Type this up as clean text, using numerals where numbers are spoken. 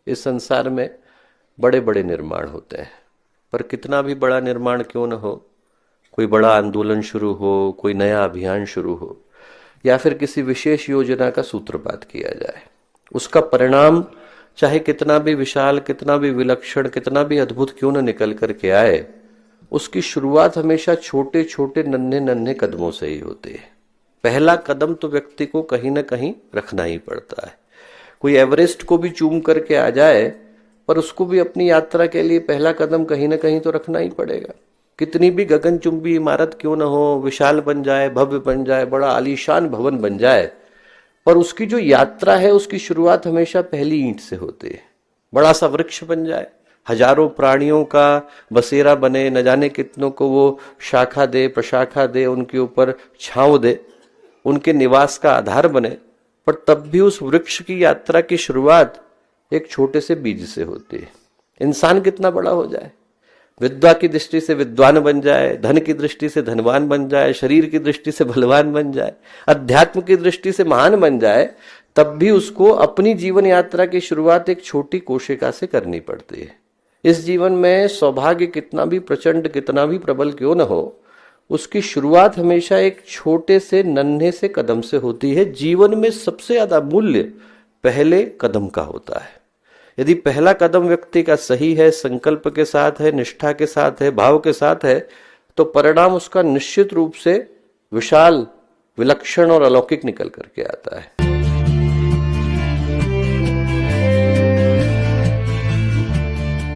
इस संसार में बड़े बड़े निर्माण होते हैं, पर कितना भी बड़ा निर्माण क्यों न हो, कोई बड़ा आंदोलन शुरू हो, कोई नया अभियान शुरू हो, या फिर किसी विशेष योजना का सूत्रपात किया जाए, उसका परिणाम चाहे कितना भी विशाल, कितना भी विलक्षण, कितना भी अद्भुत क्यों न निकल करके आए, उसकी शुरुआत हमेशा छोटे छोटे नन्हे नन्हे कदमों से ही होती है। पहला कदम तो व्यक्ति को कहीं ना कहीं रखना ही पड़ता है। कोई एवरेस्ट को भी चूम करके आ जाए, पर उसको भी अपनी यात्रा के लिए पहला कदम कहीं ना कहीं तो रखना ही पड़ेगा। कितनी भी गगनचुंबी इमारत क्यों न हो, विशाल बन जाए, भव्य बन जाए, बड़ा आलीशान भवन बन जाए, पर उसकी जो यात्रा है उसकी शुरुआत हमेशा पहली ईंट से होती है। बड़ा सा वृक्ष बन जाए, हजारों प्राणियों का बसेरा बने, न जाने कितनों को वो शाखा दे, प्रशाखा दे, उनके ऊपर छांव दे, उनके निवास का आधार बने, पर तब भी उस वृक्ष की यात्रा की शुरुआत एक छोटे से बीज से होती है। इंसान कितना बड़ा हो जाए, विद्या की दृष्टि से विद्वान बन जाए, धन की दृष्टि से धनवान बन जाए, शरीर की दृष्टि से बलवान बन जाए, अध्यात्म की दृष्टि से महान बन जाए, तब भी उसको अपनी जीवन यात्रा की शुरुआत एक छोटी कोशिका से करनी पड़ती है। इस जीवन में सौभाग्य कितना भी प्रचंड, कितना भी प्रबल क्यों न हो, उसकी शुरुआत हमेशा एक छोटे से नन्हे से कदम से होती है। जीवन में सबसे ज्यादा मूल्य पहले कदम का होता है। यदि पहला कदम व्यक्ति का सही है, संकल्प के साथ है, निष्ठा के साथ है, भाव के साथ है, तो परिणाम उसका निश्चित रूप से विशाल, विलक्षण और अलौकिक निकल करके आता है।